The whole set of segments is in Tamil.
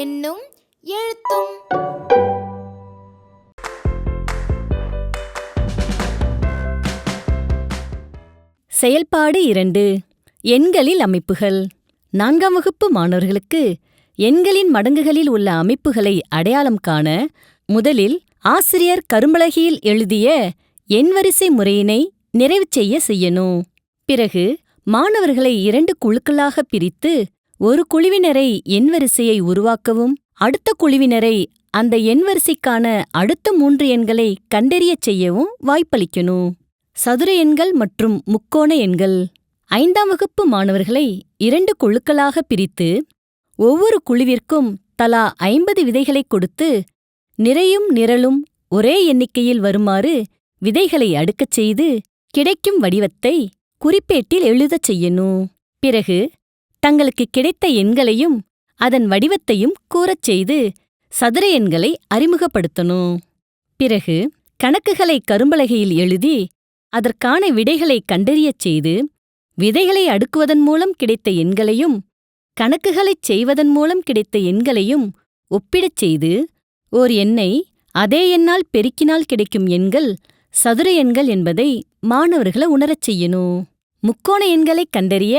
எண்ணும் எழுத்தும். செயல்பாடு 2. எண்களில் அமைப்புகள். 4ஆம் வகுப்பு மாணவர்களுக்கு எண்களின் மடங்குகளில் உள்ள அமைப்புகளை அடையாளம் காண முதலில் ஆசிரியர் கரும்பலகையில் எழுதிய எண்வரிசை முறையினை நிறைவு செய்யணும். பிறகு மாணவர்களை 2 குழுக்களாக பிரித்து ஒரு குழுவினரை எண்வரிசையை உருவாக்கவும் அடுத்த குழுவினரை அந்த எண்வரிசைக்கான அடுத்த 3 எண்களை கண்டறியச் செய்யவும் வாய்ப்பளிக்கணும். சதுர எண்கள் மற்றும் முக்கோண எண்கள். 5ஆம் வகுப்பு மாணவர்களை 2 குழுக்களாக பிரித்து ஒவ்வொரு குழுவிற்கும் தலா 50 விதைகளை கொடுத்து நிறையும் நிரலும் ஒரே எண்ணிக்கையில் வருமாறு விதைகளை அடுக்கச் செய்து கிடைக்கும் வடிவத்தை குறிப்பேட்டில் எழுதச் செய்யணும். பிறகு தங்களுக்கு கிடைத்த எண்களையும் அதன் வடிவத்தையும் கூறச் செய்து சதுர எண்களை அறிமுகப்படுத்தணும். பிறகு கணக்குகளை கரும்பலகையில் எழுதி அதற்கான விடைகளை கண்டறியச் செய்து விதைகளை அடுக்குவதன் மூலம் கிடைத்த எண்களையும் கணக்குகளைச் செய்வதன் மூலம் கிடைத்த எண்களையும் ஒப்பிடச் செய்து ஓர் எண்ணை அதே எண்ணால் பெருக்கினால் கிடைக்கும் எண்கள் சதுர எண்கள் என்பதை மாணவர்களை உணரச் செய்யணும். முக்கோண எண்களைக் கண்டறிய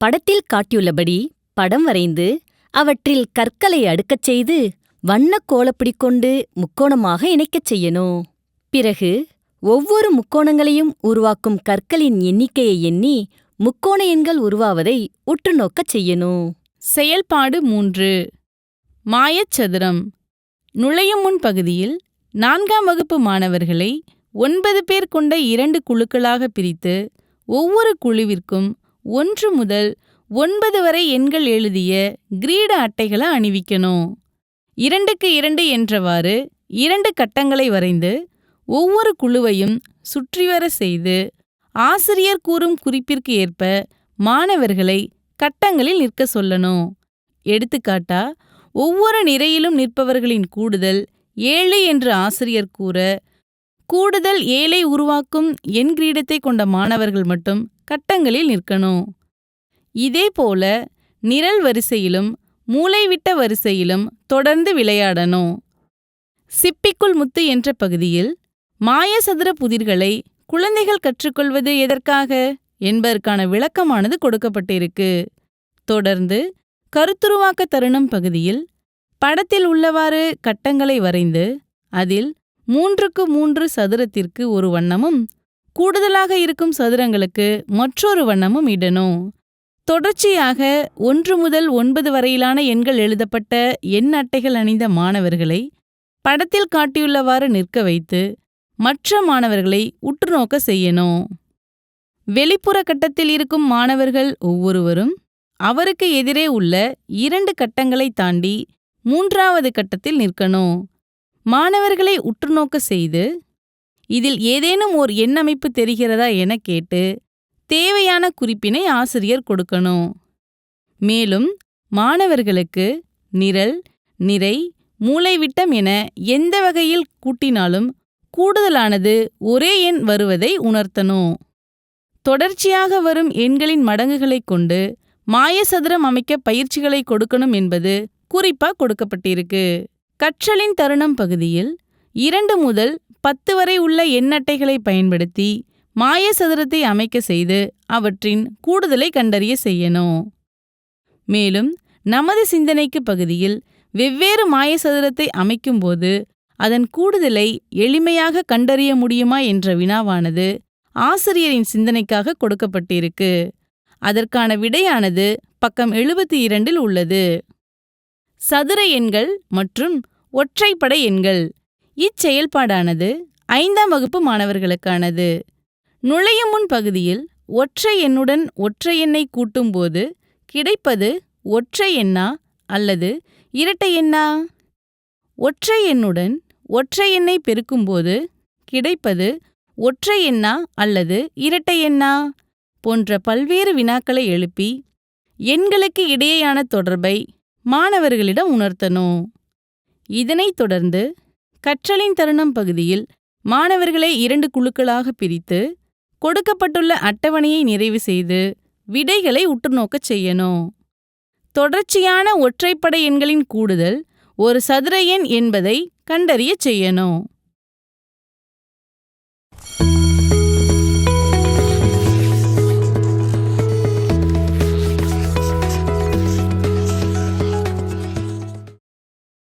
படத்தில் காட்டியுள்ளபடி படம் வரைந்து அவற்றில் கற்களை அடுக்கச் செய்து வண்ணக் கோலப்பொடி கொண்டு முக்கோணமாக இணைக்கச் செய்யணும். பிறகு ஒவ்வொரு முக்கோணங்களையும் உருவாக்கும் கற்களின் எண்ணிக்கையை எண்ணி முக்கோண எண்கள் உருவாவதை உற்று நோக்கச் செய்யணும். செயல்பாடு 3. மாயச்சதுரம். நுழையும் முன் பகுதியில் 4ஆம் வகுப்பு மாணவர்களை 9 பேர் கொண்ட 2 குழுக்களாக பிரித்து ஒவ்வொரு குழுவிற்கும் 1 முதல் 9 வரை எண்கள் எழுதிய கிரீட அட்டைகளை அணிவிக்கணும். 2க்கு 2 என்றவாறு 2 கட்டங்களை வரைந்து ஒவ்வொரு குழுவையும் சுற்றிவர செய்து ஆசிரியர் கூறும் குறிப்பிற்கு ஏற்ப மாணவர்களை கட்டங்களில் நிற்க சொல்லணும். எடுத்துக்காட்டா, ஒவ்வொரு நிரையிலும் நிற்பவர்களின் கூடுதல் 7 என்று ஆசிரியர் கூற, கூடுதல் 7ஐ உருவாக்கும் எண் கிரீடத்தை கொண்ட மாணவர்கள் மட்டும் கட்டங்களில் நிற்கணும். இதேபோல நிரல் வரிசையிலும் மூலைவிட்ட வரிசையிலும் தொடர்ந்து விளையாடணும். சிப்பிக்குள் முத்து என்ற பகுதியில் மாயசதுர புதிர்களை குழந்தைகள் கற்றுக்கொள்வது எதற்காக என்பதற்கான விளக்கமானது கொடுக்கப்பட்டிருக்கு. தொடர்ந்து கருத்துருவாக்க தருணம் பகுதியில் படத்தில் உள்ளவாறு கட்டங்களை வரைந்து அதில் 3க்கு 3 சதுரத்திற்கு ஒரு வண்ணமும் கூடுதலாக இருக்கும் சதுரங்களுக்கு மற்றொரு வண்ணமும் இடணும். தொடர்ச்சியாக 1 முதல் 9 வரையிலான எண்கள் எழுதப்பட்ட எண் அட்டைகள் அணிந்த மாணவர்களை படத்தில் காட்டியுள்ளவாறு நிற்க வைத்து மற்ற மாணவர்களை உற்றுநோக்க செய்யணும். வெளிப்புற கட்டத்தில் இருக்கும் மாணவர்கள் ஒவ்வொருவரும் அவருக்கு எதிரே உள்ள 2 கட்டங்களை தாண்டி 3வது கட்டத்தில் நிற்கணும். மாணவர்களை உற்றுநோக்க செய்து இதில் ஏதேனும் ஓர் எண்ணமைப்பு தெரிகிறதா என கேட்டு தேவையான குறிப்பினை ஆசிரியர் கொடுக்கணும். மேலும் மாணவர்களுக்கு நிரல், நிரை, மூலைவிட்டம் என எந்த வகையில் கூட்டினாலும் கூடுதலானது ஒரே எண் வருவதை உணர்த்தணும். தொடர்ச்சியாக வரும் எண்களின் மடங்குகளைக் கொண்டு மாயசதுரம் அமைக்க பயிற்சிகளை கொடுக்கணும் என்பது குறிப்பா கொடுக்கப்பட்டிருக்கு. கற்றலின் தருணம் பகுதியில் 2 முதல் 10 வரை உள்ள எண்ணட்டைகளை பயன்படுத்தி மாயசதுரத்தை அமைக்க செய்து அவற்றின் கூடுதலை கண்டறிய செய்யணும். மேலும் நமது சிந்தனைக்கு பகுதியில் வெவ்வேறு மாயசதுரத்தை அமைக்கும்போது அதன் கூடுதலை எளிமையாக கண்டறிய முடியுமா என்ற வினாவானது ஆசிரியரின் சிந்தனைக்காக கொடுக்கப்பட்டிருக்கு. அதற்கான விடையானது பக்கம் 72 உள்ளது. சதுர எண்கள் மற்றும் ஒற்றைப்படை எண்கள். இச்செயல்பாடானது 5ஆம் வகுப்பு மாணவர்களுக்கானது. நுழையும் முன் பகுதியில் ஒற்றை எண்ணுடன் ஒற்றை எண்ணை கூட்டும்போது கிடைப்பது ஒற்றை எண்ணா அல்லது இரட்டை எண்ணா? ஒற்றை எண்ணுடன் ஒற்றை எண்ணை பெருக்கும்போது கிடைப்பது ஒற்றை எண்ணா அல்லது இரட்டை எண்ணா? போன்ற பல்வேறு வினாக்களை எழுப்பி எண்களுக்கு இடையேயான தொடர்பை மாணவர்களிடம் உணர்த்தணும். இதனைத் தொடர்ந்து கற்றலின் தருணம் பகுதியில் மாணவர்களை 2 குழுக்களாக பிரித்து கொடுக்கப்பட்டுள்ள அட்டவணையை நிறைவு செய்து விடைகளை உற்றுநோக்கச் செய்யணும். தொடர்ச்சியான ஒற்றைப்படை எண்களின் கூடுதல் ஒரு சதுர எண் என்பதை கண்டறியச் செய்யணும்.